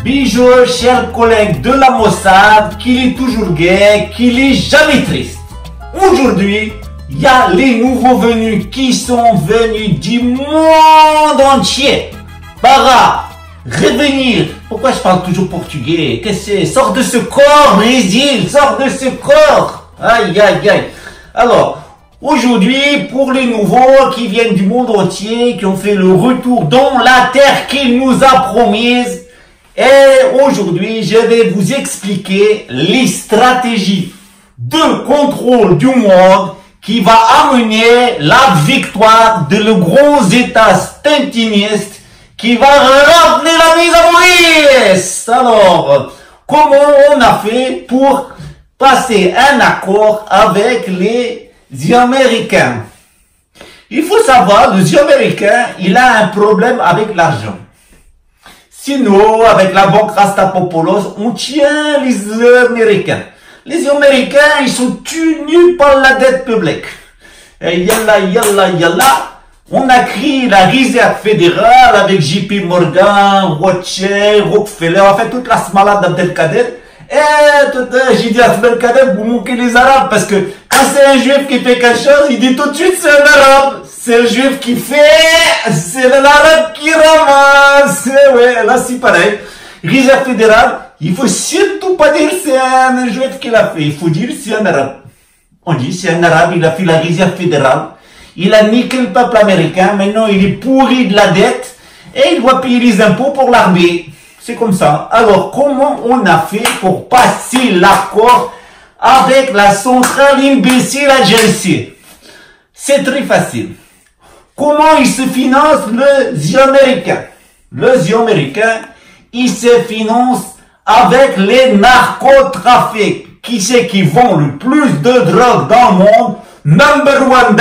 Bijou, chers collègues de la Mossad, qu'il est toujours gai, qu'il est jamais triste. Aujourd'hui, il y a les nouveaux venus qui sont venus du monde entier. Para revenir. Pourquoi je parle toujours portugais? Qu'est-ce que c'est? Sors de ce corps, Brésil, sors de ce corps. Aïe, aïe, aïe. Alors, aujourd'hui, pour les nouveaux qui viennent du monde entier, qui ont fait le retour dans la terre qu'il nous a promise, et aujourd'hui, je vais vous expliquer les stratégies de contrôle du monde qui va amener la victoire de le gros État stintiniste qui va ramener la mise à Maurice. Alors, comment on a fait pour passer un accord avec les Américains? Il faut savoir, les Américains, il a un problème avec l'argent. Sinon, avec la banque Rastapopoulos, on tient les Américains. Les Américains, ils sont tenus par la dette publique. Et yalla, yalla, yalla, on a créé la réserve fédérale avec JP Morgan, Rothschild, Rockefeller, en fait toute la smalade d'Abdelkader. Et j'ai dit à Abdelkader, vous manquez les Arabes, parce que quand c'est un juif qui fait quelque chose, il dit tout de suite c'est un Arabe. C'est le juif qui fait, c'est l'arabe qui ramasse. Ouais, là c'est pareil. Réserve fédérale, il faut surtout pas dire c'est un juif qui l'a fait. Il faut dire c'est un arabe. On dit c'est un arabe, il a fait la réserve fédérale. Il a niqué le peuple américain. Maintenant il est pourri de la dette et il doit payer les impôts pour l'armée. C'est comme ça. Alors comment on a fait pour passer l'accord avec la centrale imbécile agency? C'est très facile. Comment ils se financent les Américains? Les Américains, ils se financent avec les narcotrafics. Qui c'est qui vend le plus de drogue dans le monde? Number one,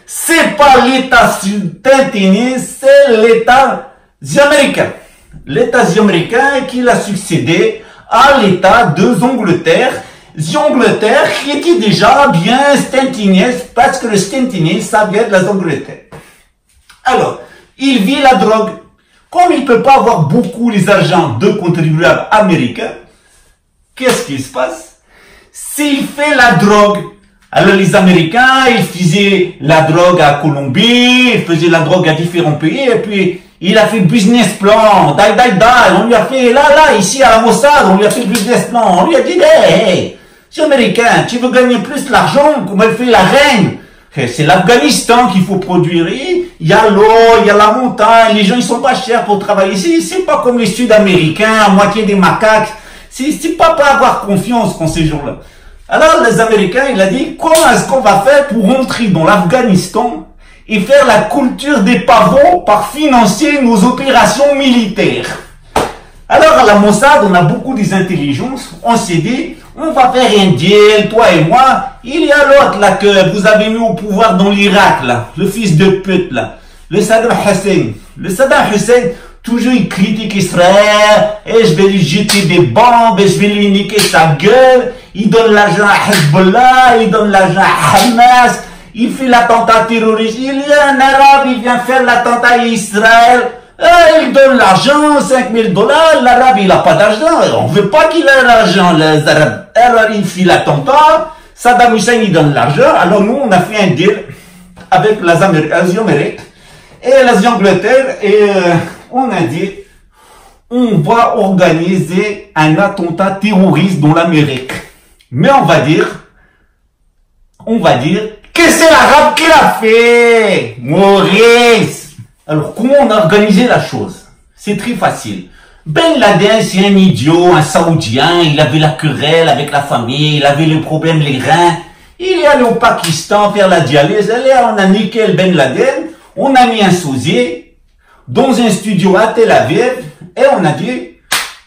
c'est pas l'État sud-tintiniste, c'est l'État américain. L'État américain qui a succédé à l'État de Angleterre. L'Angleterre qui était déjà bien stintiniste, parce que le stintiniste, ça vient de la Angleterre. Alors, il vit la drogue. Comme il ne peut pas avoir beaucoup les argents de contribuables américains, qu'est-ce qui se passe? S'il fait la drogue, alors les Américains, ils faisaient la drogue à Colombie, ils faisaient la drogue à différents pays, et puis il a fait le business plan, on lui a fait, là, ici à la Mossad, on lui a fait le business plan, on lui a dit, hey, c'est américain, tu veux gagner plus d'argent, comme elle fait la reine. C'est l'Afghanistan qu'il faut produire. Il y a l'eau, il y a la montagne, les gens ils sont pas chers pour travailler ici. C'est pas comme les Sud-Américains, à moitié des macaques. C'est pas avoir confiance quand ces gens-là. Alors les Américains, il a dit, comment est-ce qu'on va faire pour rentrer dans l'Afghanistan et faire la culture des pavots par financer nos opérations militaires? Alors à la Mossad, on a beaucoup des intelligences. On s'est dit, on va faire un deal, toi et moi. Il y a l'autre là que vous avez mis au pouvoir dans l'Irak là, le fils de pute là, le Saddam Hussein. Le Saddam Hussein, toujours il critique Israël, et je vais lui jeter des bombes, et je vais lui niquer sa gueule. Il donne l'argent à Hezbollah, il donne l'argent à Hamas, il fait l'attentat terroriste. Il y a un arabe, il vient faire l'attentat à Israël. Il donne l'argent, $5 000, l'arabe il a pas d'argent, on veut pas qu'il ait l'argent, les arabes. Alors il fait l'attentat, Saddam Hussein il donne l'argent, alors nous on a fait un deal avec les Amériques et les Angleterre et on a dit, on va organiser un attentat terroriste dans l'Amérique. Mais on va dire, que c'est l'arabe qui l'a fait, Maurice. Alors, comment on a organisé la chose? C'est très facile. Ben Laden, c'est un idiot, un Saoudien, il avait la querelle avec la famille, il avait le problème les reins. Il est allé au Pakistan faire la dialyse, et là, on a niqué le Ben Laden, on a mis un sosie dans un studio à Tel Aviv, et on a dit,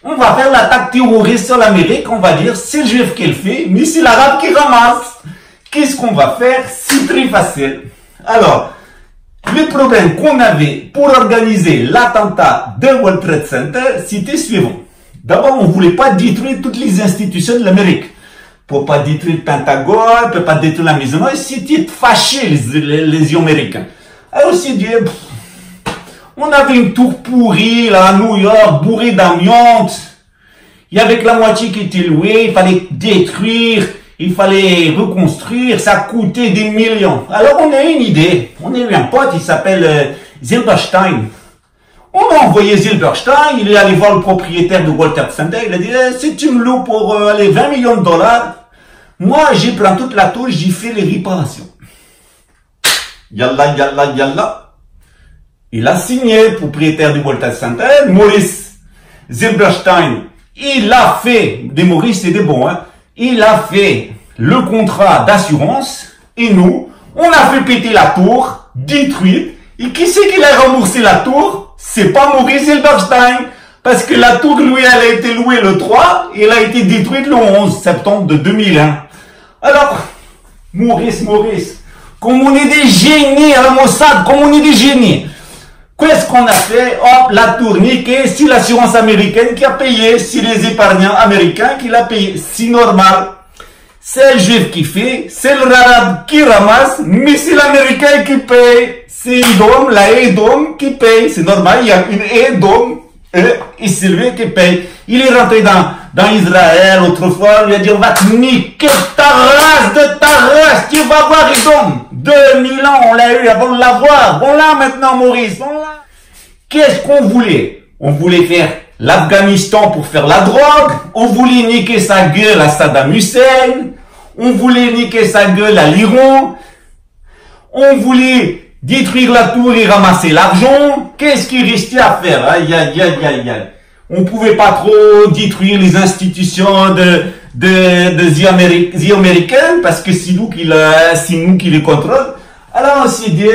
on va faire l'attaque terroriste sur l'Amérique, on va dire, c'est le juif qui le fait, mais c'est l'arabe qui ramasse. Qu'est-ce qu'on va faire? C'est très facile. Alors, le problème qu'on avait pour organiser l'attentat de World Trade Center, c'était suivant. D'abord, on voulait pas détruire toutes les institutions de l'Amérique. Pour pas détruire le Pentagone, pour pas détruire la Maison Blanche, c'était fâché les Américains. Alors, on s'est dit, On avait une tour pourrie, là, à New York, bourrée d'amiante. Il y avait que la moitié qui était louée, il fallait détruire, il fallait reconstruire, ça coûtait des millions. Alors on a eu une idée, on a eu un pote, il s'appelle Zilberstein. On a envoyé Zilberstein, il est allé voir le propriétaire de Walter Center, il a dit si tu me loues pour 20 millions de dollars, moi j'y prends toute la tour, j'y fais les réparations. Yalla, yalla, yalla. Il a signé, propriétaire du Walter Center, Maurice Zilberstein. Il a fait, des Maurice c'est des bons, hein. Il a fait le contrat d'assurance et nous, on a fait péter la tour, détruite. Et qui c'est qui a remboursé la tour? C'est pas Maurice Zilberstein. Parce que la tour louée, elle a été louée le 3 et elle a été détruite le 11 septembre de 2001. Alors, Maurice, comme on est des génies à la Mossad, comme on est des génies. Qu'est-ce qu'on a fait? Hop, la tour niquée, c'est l'assurance américaine qui a payé, c'est les épargnants américains qui l'a payé. C'est normal. C'est le juif qui fait, c'est le arabe qui ramasse, mais c'est l'américain qui paye. C'est Edom, la Edom qui paye. C'est normal, il y a une Edom, et c'est lui qui paye. Il est rentré dans Israël autrefois, il a dit on va te niquer ta race de ta race, tu vas voir Edom. 2000 ans, on l'a eu avant de l'avoir. Bon là maintenant Maurice, bon là. Qu'est-ce qu'on voulait? On voulait faire l'Afghanistan pour faire la drogue. On voulait niquer sa gueule à Saddam Hussein. On voulait niquer sa gueule à l'Iran. On voulait détruire la tour et ramasser l'argent. Qu'est-ce qu'il restait à faire? Aïe, aïe, aïe, aïe, aïe. On pouvait pas trop détruire les institutions The American parce que c'est nous qui les contrôlent. Alors on s'est dit,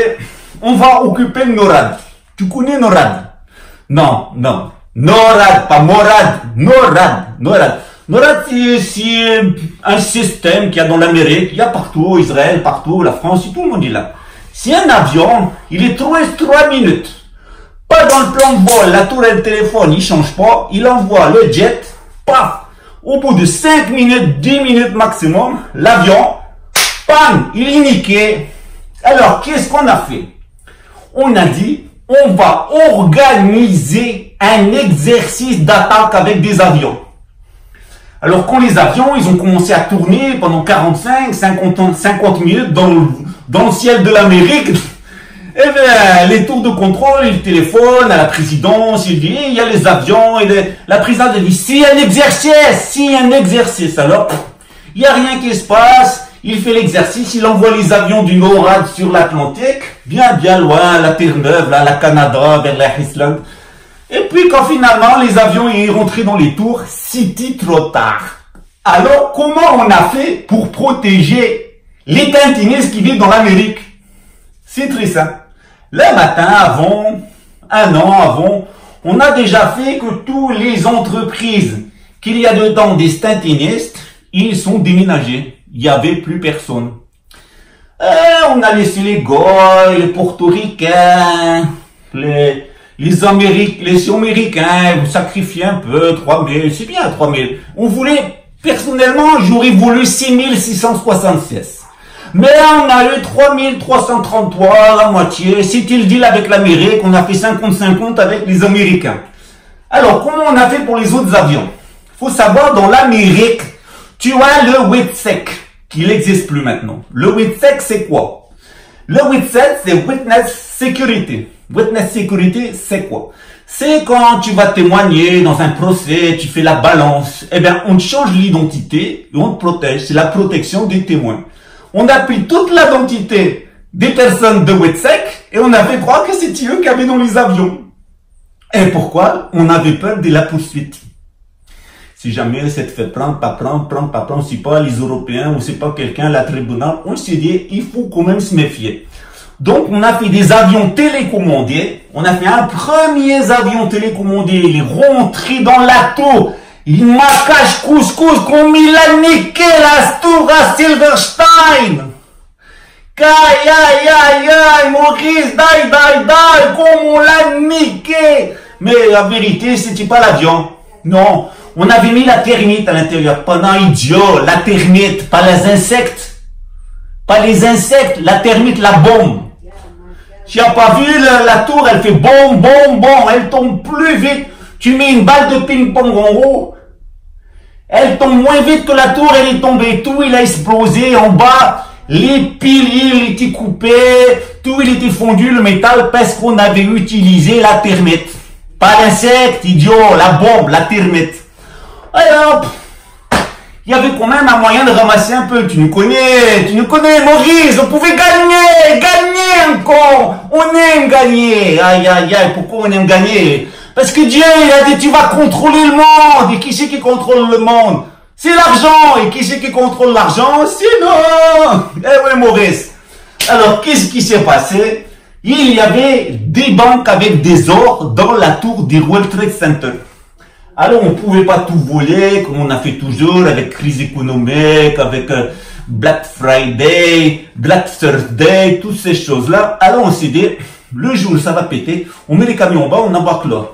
on va occuper NORAD. Tu connais NORAD? Non. NORAD, pas Morad. NORAD. NORAD, c'est un système qu'il y a dans l'Amérique. Il y a partout, Israël, partout, la France, tout le monde est là. Si un avion, il est 3 minutes, pas dans le plan de vol, la tour et le téléphone, il change pas, il envoie le jet, paf, au bout de 5 minutes, 10 minutes maximum, l'avion, bam, il est niqué. Alors, qu'est-ce qu'on a fait? On a dit, on va organiser un exercice d'attaque avec des avions. Alors, quand les avions, ils ont commencé à tourner pendant 50 minutes dans le ciel de l'Amérique, eh bien, les tours de contrôle, ils téléphonent à la présidence, ils disent, il y a les avions, et la présidente dit, c'est un exercice, alors, il n'y a rien qui se passe, il fait l'exercice, il envoie les avions du NORAD sur l'Atlantique, bien loin, la Terre-Neuve, là, la Canada, vers la Islande. Et puis, quand finalement, les avions y rentrés dans les tours, c'était trop tard. Alors, comment on a fait pour protéger les tintinistes qui vivent dans l'Amérique? C'est très simple. Le matin avant, un an avant, on a déjà fait que toutes les entreprises qu'il y a dedans des tintinistes, ils sont déménagés. Il n'y avait plus personne. On a laissé les Goïs, les Portoricains, les Américains, vous sacrifiez un peu, 3000, c'est bien 3000. On voulait, personnellement, j'aurais voulu 6676. Mais on a eu 3333, la moitié. C'était le deal avec l'Amérique. On a fait 50-50 avec les Américains. Alors, comment on a fait pour les autres avions? Faut savoir, dans l'Amérique, tu as le WITSEC, qui n'existe plus maintenant. Le WITSEC, c'est quoi? Le WITSEC, c'est Witness Security. Witness Security, c'est quoi? C'est quand tu vas témoigner dans un procès, tu fais la balance. Eh bien, on te change l'identité et on te protège. C'est la protection des témoins. On a pris toute l'identité des personnes de WITSEC et on a fait croire que c'était eux qui avaient dans les avions. Et pourquoi? On avait peur de la poursuite. Si jamais ça te fait prendre, pas prendre, c'est pas les Européens ou c'est pas quelqu'un, la tribunal, on s'est dit, il faut quand même se méfier. Donc, on a fait des avions télécommandés. On a fait un premier avion télécommandé. Il est rentré dans la tour. Il m'a caché couscous comme il a niqué la tour à Silverstein. Aïe, Maurice, die, comme on l'a niqué. Mais la vérité, c'était pas l'avion. Non, on avait mis la termite à l'intérieur. Pas un idiot, la termite, pas les insectes. Pas les insectes, la termite, la bombe. Tu n'as pas vu la tour, elle fait bon, bon, bon, elle tombe plus vite. Tu mets une balle de ping-pong en haut, elle tombe moins vite que la tour, elle est tombée. Tout, il a explosé en bas. Les piliers, il était coupé. Tout, il était fondu, le métal, parce qu'on avait utilisé la thermite. Pas l'insecte, idiot, la bombe, la thermite. Alors, il y avait quand même un moyen de ramasser un peu. Tu nous connais, Maurice, on pouvait gagner encore. On aime gagner. Aïe, aïe, aïe, pourquoi on aime gagner? Parce que Dieu, il a dit, tu vas contrôler le monde. Et qui c'est qui contrôle le monde? C'est l'argent. Et qui c'est qui contrôle l'argent? C'est nous. Eh oui, Maurice. Alors, qu'est-ce qui s'est passé? Il y avait des banques avec des ors dans la tour du World Trade Center. Alors, on pouvait pas tout voler, comme on a fait toujours, avec crise économique, avec Black Friday, Black Thursday, toutes ces choses-là. Alors, on s'est dit, le jour où ça va péter, on met les camions en bas, on embarque l'or.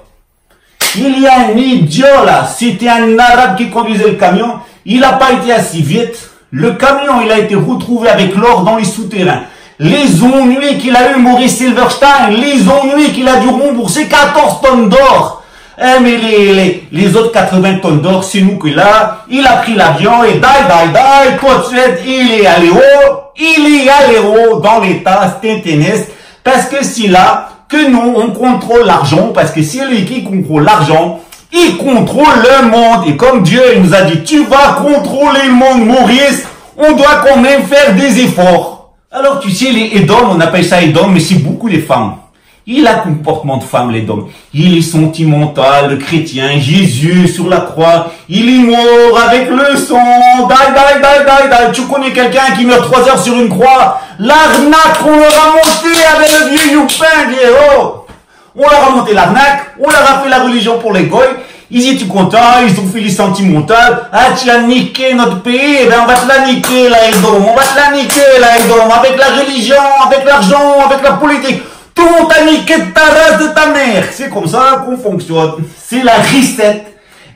Il y a un idiot là, c'était un arabe qui conduisait le camion, il n'a pas été assez vite. Le camion, il a été retrouvé avec l'or dans les souterrains. Les ennuis qu'il a eu, Maurice Silverstein, les ennuis qu'il a dû rembourser 14 tonnes d'or. Eh, mais les autres 80 tonnes d'or, c'est nous qu'il a. Il a pris l'avion et tout de suite, il est allé haut dans l'état tintiniste, parce que c'est là que nous, on contrôle l'argent, parce que c'est lui qui contrôle l'argent, il contrôle le monde. Et comme Dieu il nous a dit, tu vas contrôler le monde, Maurice, on doit quand même faire des efforts. Alors, tu sais, les Édomes, on appelle ça Édom, mais c'est beaucoup les femmes. Il a comportement de femme, l'Édom. Il est sentimental, le chrétien, Jésus sur la croix. Il est mort avec le sang. Die. Tu connais quelqu'un qui meurt 3 heures sur une croix? L'arnaque, on leur a monté avec le vieux Youpin, oh. On leur a monté l'arnaque, on leur a fait la religion pour les goy. Ils étaient contents, ils ont fait les sentimentales. Ah, tu as niqué notre pays, eh ben on va te la niquer, la Édom. On va te la niquer, la Édom. Avec la religion, avec l'argent, avec la politique. Tout le monde a niqué de ta race, de ta mère. C'est comme ça qu'on fonctionne. C'est la recette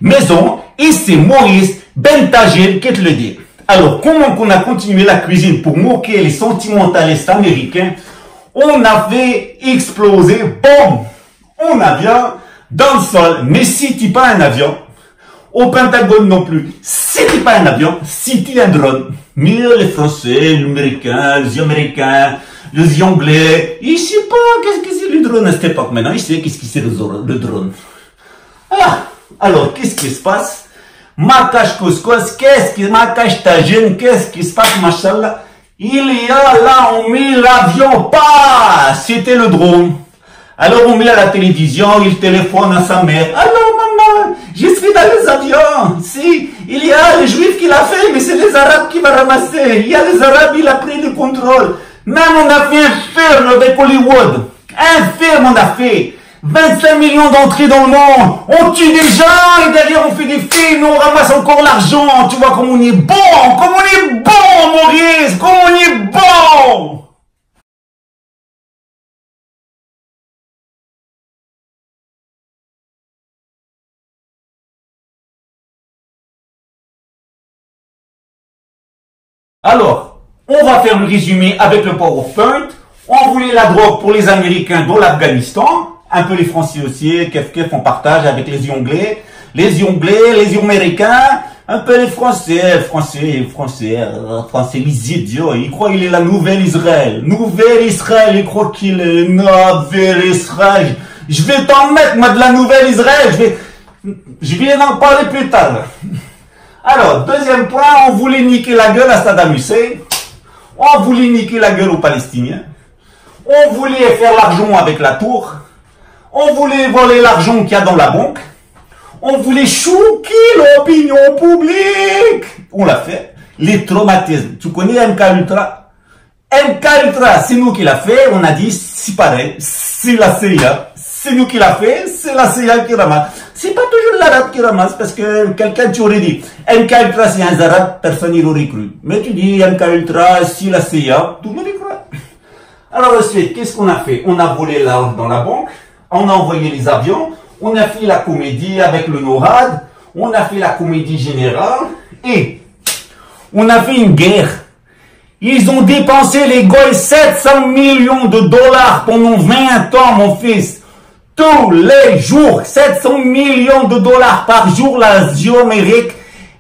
maison et c'est Maurice Bentagel qui te le dit. Alors, comment qu'on a continué la cuisine pour moquer les sentimentalistes américains? On a fait exploser, boum, un avion dans le sol. Mais si tu pas un avion, au Pentagone non plus, si tu pas un avion, si tu un drone. Mais les Français, les Américains, les Anglais, ils ne savent pas qu'est-ce que c'est le drone à cette époque. Maintenant, ils savent qu'est-ce que c'est le drone. Ah, alors, qu'est-ce qui se passe? Makash Koskos, Makash Tajin, qu'est-ce qui se passe, machallah? Il y a là, on met l'avion, pas, c'était le drone. Alors, on met à la télévision, il téléphone à sa mère. Alors, maman, je suis dans les avions. Si, il y a les juifs qui l'a fait, mais c'est les arabes qui vont ramasser. Il y a les arabes, il a pris le contrôle. Même on a fait un film avec Hollywood. Un film on a fait. 25 millions d'entrées dans le monde. On tue des gens et derrière on fait des films, on ramasse encore l'argent. Tu vois comme on est bon, Maurice, comme on est bon. Alors, on va faire le résumé avec le PowerPoint. On voulait la drogue pour les Américains dans l'Afghanistan. Un peu les Français aussi, kef on partage avec les Anglais, les Américains, un peu les Français, les idiots. Ils croient qu'il est la nouvelle Israël. Ils croient qu'il est nouvelle Israël. Je vais t'en mettre, moi, de la nouvelle Israël. Je vais en parler plus tard. Alors, deuxième point, on voulait niquer la gueule à Saddam Hussein. On voulait niquer la gueule aux Palestiniens. On voulait faire l'argent avec la tour. On voulait voler l'argent qu'il y a dans la banque. On voulait choquer l'opinion publique. On l'a fait. Les traumatismes. Tu connais MK Ultra? MK Ultra, c'est nous qui l'a fait. On a dit, c'est pareil. C'est la CIA. C'est nous qui l'a fait. C'est la CIA qui ramasse. C'est pas toujours l'arabe qui ramasse parce que quelqu'un t'aurait dit MK Ultra c'est un arabe, personne n'y l'aurait cru. Mais tu dis MK Ultra, c'est la CIA, tout le monde y croit. Alors ensuite, qu'est-ce qu'on a fait? On a volé l'argent dans la banque. On a envoyé les avions, on a fait la comédie avec le NORAD, on a fait la comédie générale et on a fait une guerre. Ils ont dépensé les Goïs 700 millions de dollars pendant 20 ans, mon fils. Tous les jours, 700 millions de dollars par jour, l'Asie-Amérique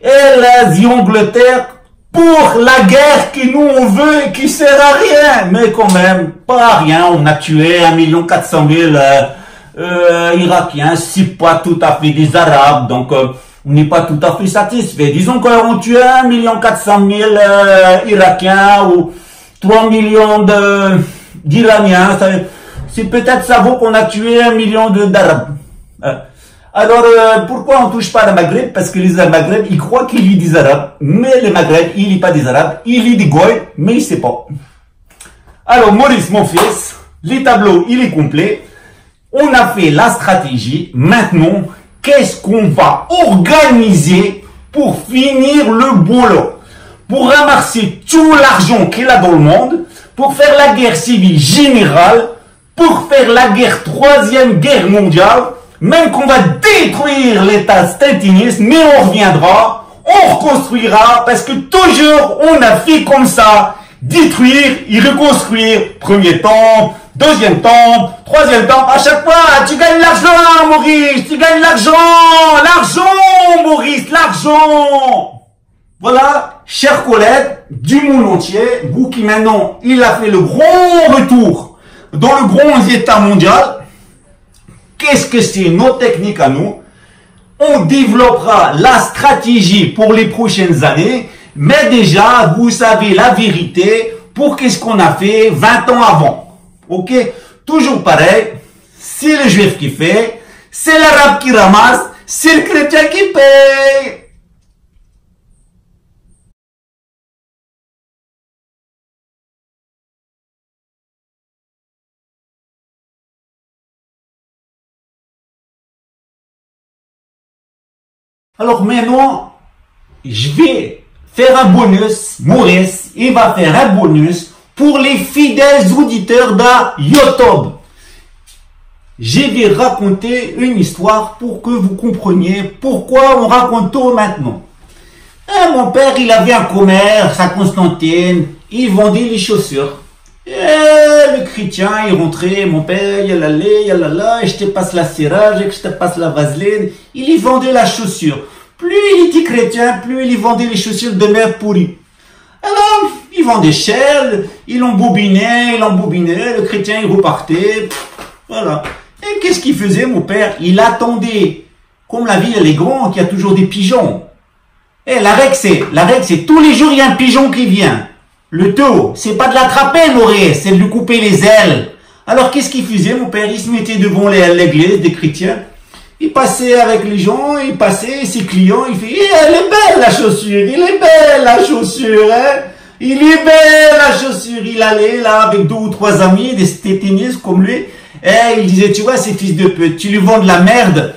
et l'Asie-Angleterre pour la guerre qui nous on veut et qui sert à rien. Mais quand même, pas à rien. On a tué 1 400 000 Irakiens, c'est pas tout à fait des Arabes, donc on n'est pas tout à fait satisfait. Disons qu'on tue 1 400 000 Irakiens ou 3 millions d'Iraniens. C'est peut-être ça vaut qu'on a tué 1 million d'Arabes. Alors, pourquoi on touche pas le Maghreb? Parce que les Maghreb, ils croient qu'il lit des Arabes. Mais le Maghreb, il lit pas des Arabes. Il lit des Goïs, mais il sait pas. Alors, Maurice, mon fils, les tableaux, il est complet. On a fait la stratégie. Maintenant, qu'est-ce qu'on va organiser pour finir le boulot? Pour ramasser tout l'argent qu'il a dans le monde, pour faire la guerre civile générale, pour faire la troisième guerre mondiale, même qu'on va détruire l'État staliniste, mais on reviendra, on reconstruira, parce que toujours on a fait comme ça, détruire et reconstruire, premier temple, deuxième temple, troisième temple, à chaque fois, tu gagnes l'argent, Maurice, tu gagnes l'argent, Maurice, l'argent. Voilà, chers collègues du monde entier, vous qui maintenant, il a fait le grand retour dans le grand état mondial. Qu'est-ce que c'est nos techniques à nous? On développera la stratégie pour les prochaines années, mais déjà, vous savez la vérité pour qu'est-ce qu'on a fait 20 ans avant. Ok? Toujours pareil, c'est le juif qui fait, c'est l'arabe qui ramasse, c'est le chrétien qui paye. Alors maintenant, je vais faire un bonus. Maurice, il va faire un bonus pour les fidèles auditeurs de YouTube. Je vais raconter une histoire pour que vous compreniez pourquoi on raconte tout maintenant. Mon père, il avait un commerce à Constantine. Il vendait les chaussures. Et le chrétien, il rentrait, mon père, yalala, et je te passe la cirage, et je te passe la vaseline. Il y vendait la chaussure. Plus il était chrétien, plus il y vendait les chaussures de merde pourries. Alors, il vendait cher, il embobinait, le chrétien, il repartait. Voilà. Et qu'est-ce qu'il faisait, mon père? Il attendait. Comme la ville, elle est grande, il y a toujours des pigeons. Et la règle, c'est tous les jours, il y a un pigeon qui vient. Le tout, c'est pas de l'attraper, Maurice, c'est de lui couper les ailes. Alors, qu'est-ce qu'il faisait, mon père? Il se mettait devant l'église des chrétiens. Il passait avec les gens, il passait, ses clients, il fait, elle est belle la chaussure, il est belle la chaussure, hein. Il est belle la chaussure. Il allait là avec 2 ou 3 amis, des téténistes comme lui, et il disait, tu vois, ces fils de pute, tu lui vends de la merde.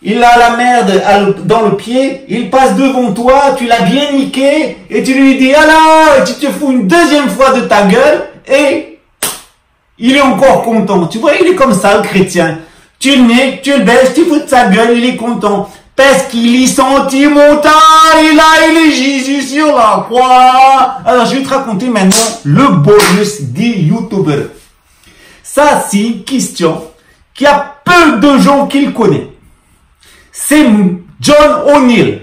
Il a la merde dans le pied, il passe devant toi, tu l'as bien niqué, et tu lui dis, alors, tu te fous une deuxième fois de ta gueule, et il est encore content. Tu vois, il est comme ça, le chrétien. Tu le niques, tu le baisses, tu fous de sa gueule, il est content. Parce qu'il est sentimental, il est Jésus sur la croix. Alors, je vais te raconter maintenant le bonus des youtubeurs. Ça, c'est une question qu'il y a peu de gens qui le connaissent. C'est John O'Neill.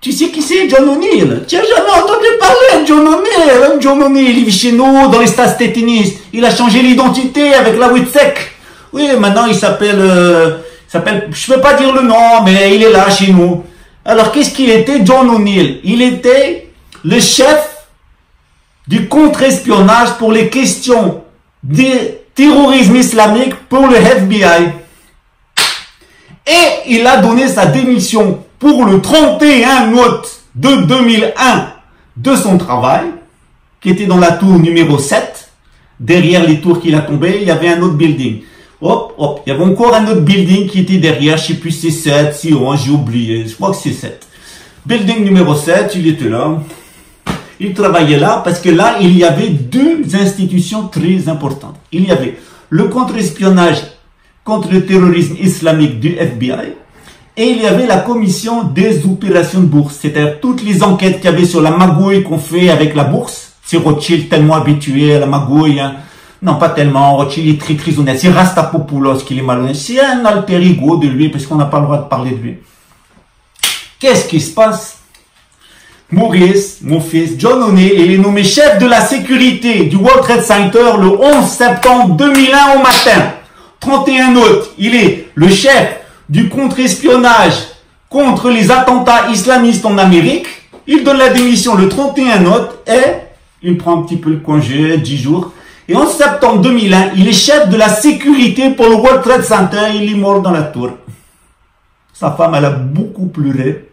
Tu sais qui c'est, John O'Neill? Tu n'as jamais entendu parler de John O'Neill. John O'Neill, il vit chez nous, dans les stades téténistes. Il a changé l'identité avec la Witsec. Oui, maintenant, il s'appelle, je peux pas dire le nom, mais il est là chez nous. Alors, qu'est-ce qu'il était, John O'Neill? Il était le chef du contre-espionnage pour les questions du terrorisme islamique pour le FBI. Et il a donné sa démission pour le 31 août de 2001 de son travail, qui était dans la tour numéro 7. Derrière les tours qu'il a tombées, il y avait un autre building. Hop, hop, il y avait encore un autre building qui était derrière, je sais plus si c'est 7, si 11, j'ai oublié, je crois que c'est 7. Building numéro 7, il était là. Il travaillait là parce que là, il y avait 2 institutions très importantes. Il y avait le contre-espionnage contre le terrorisme islamique du FBI et il y avait la commission des opérations de bourse. C'est-à-dire toutes les enquêtes qu'il y avait sur la magouille qu'on fait avec la bourse. C'est Rothschild tellement habitué à la magouille. Hein. Non, pas tellement. Rothschild est très très honnête. C'est Rastapopoulos qui est malhonnête. C'est un alter ego de lui parce qu'on n'a pas le droit de parler de lui. Qu'est-ce qui se passe? Maurice, mon fils, John O'Neill, il est nommé chef de la sécurité du World Trade Center le 11 septembre 2001 au matin. 31 août, il est le chef du contre-espionnage contre les attentats islamistes en Amérique. Il donne la démission le 31 août et il prend un petit peu le congé, 10 jours. Et en septembre 2001, il est chef de la sécurité pour le World Trade Center. Il est mort dans la tour. Sa femme, elle a beaucoup pleuré.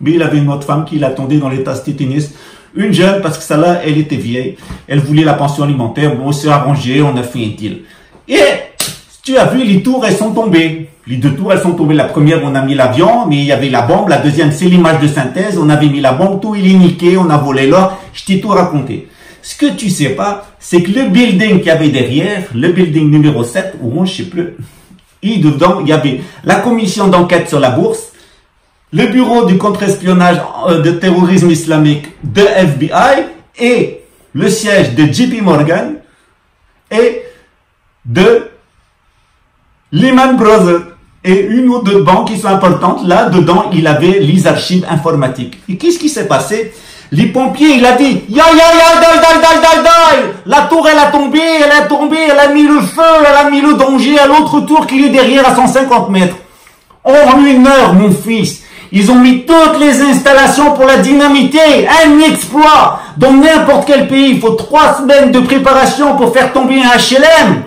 Mais il avait une autre femme qui l'attendait dans l'état tétaniste. Une jeune, parce que celle-là, elle était vieille. Elle voulait la pension alimentaire. Bon, on s'est arrangé, on a fait un deal. Et, tu as vu, les tours, elles sont tombées. Les deux tours, elles sont tombées. La première, on a mis l'avion, mais il y avait la bombe. La deuxième, c'est l'image de synthèse. On avait mis la bombe, tout, il est niqué, on a volé l'or. Je t'ai tout raconté. Ce que tu sais pas, c'est que le building qu'il y avait derrière, le building numéro 7, ou je sais plus, et dedans, il y avait la commission d'enquête sur la bourse, le bureau du contre-espionnage de terrorisme islamique de FBI et le siège de JP Morgan et de Lehman Brothers et une ou deux banques qui sont importantes. Là, dedans, il avait les archives informatiques. Et qu'est-ce qui s'est passé? Les pompiers, il a dit, ya, la tour, elle a tombé, elle a mis le feu, elle a mis le danger à l'autre tour qui est derrière à 150 mètres. En une heure, mon fils, ils ont mis toutes les installations pour la dynamiter. Un exploit. Dans n'importe quel pays, il faut 3 semaines de préparation pour faire tomber un HLM.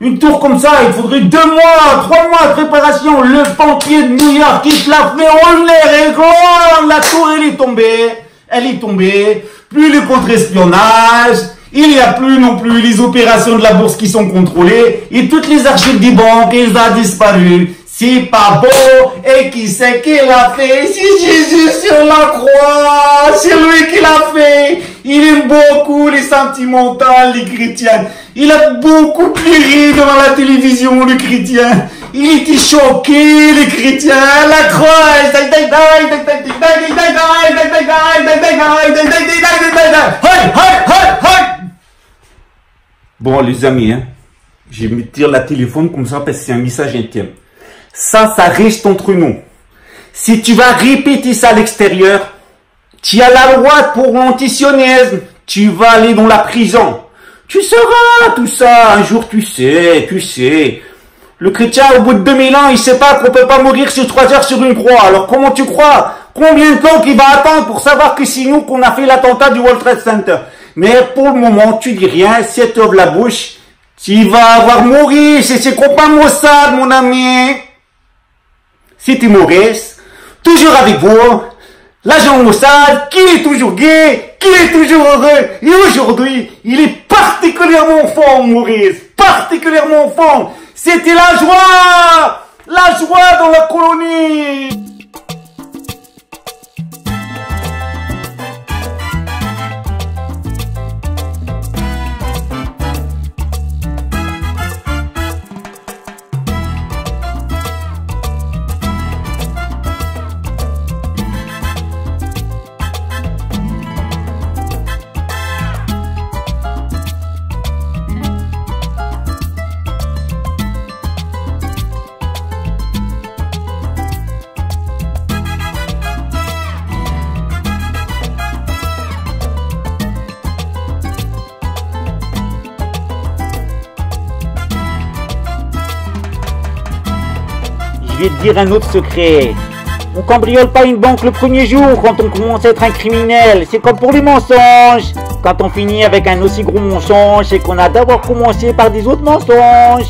Une tour comme ça, il faudrait 2 mois, 3 mois de préparation. Le pompier de New York, il te l'a fait en l'air et grand, la tour, elle est tombée, plus le contre-espionnage, il n'y a plus non plus les opérations de la bourse qui sont contrôlées, et toutes les archives des banques, elles ont disparu. C'est pas beau, et qui c'est qui l'a fait? C'est Jésus sur la croix, c'est lui qui l'a fait. Il aime beaucoup les sentimentales, les chrétiens. Il a beaucoup pleuré devant la télévision, le chrétien. Il était choqué, les chrétiens, la croix. Bon, les amis, hein, je vais me tirer la téléphone comme ça parce que c'est un message intime. Ça reste entre nous. Si tu vas répéter ça à l'extérieur, tu as la loi pour l'antisionisme. Tu vas aller dans la prison. Tu sauras tout ça. Un jour, tu sais. Le chrétien, au bout de 2000 ans, il sait pas qu'on peut pas mourir sur 3 heures sur une croix. Alors comment tu crois? Combien de temps qu'il va attendre pour savoir que c'est nous qu'on a fait l'attentat du World Trade Center? Mais pour le moment, tu dis rien, si tu ouvres la bouche, tu vas avoir Maurice, c'est ses copains Mossad, mon ami. C'était Maurice, toujours avec vous, l'agent Mossad, qui est toujours gay, qui est toujours heureux. Et aujourd'hui, il est particulièrement fort, Maurice, particulièrement fort. C'était la joie dans la colonie. Je vais te dire un autre secret. On cambriole pas une banque le premier jour quand on commence à être un criminel. C'est comme pour les mensonges. Quand on finit avec un aussi gros mensonge, c'est qu'on a d'abord commencé par des autres mensonges.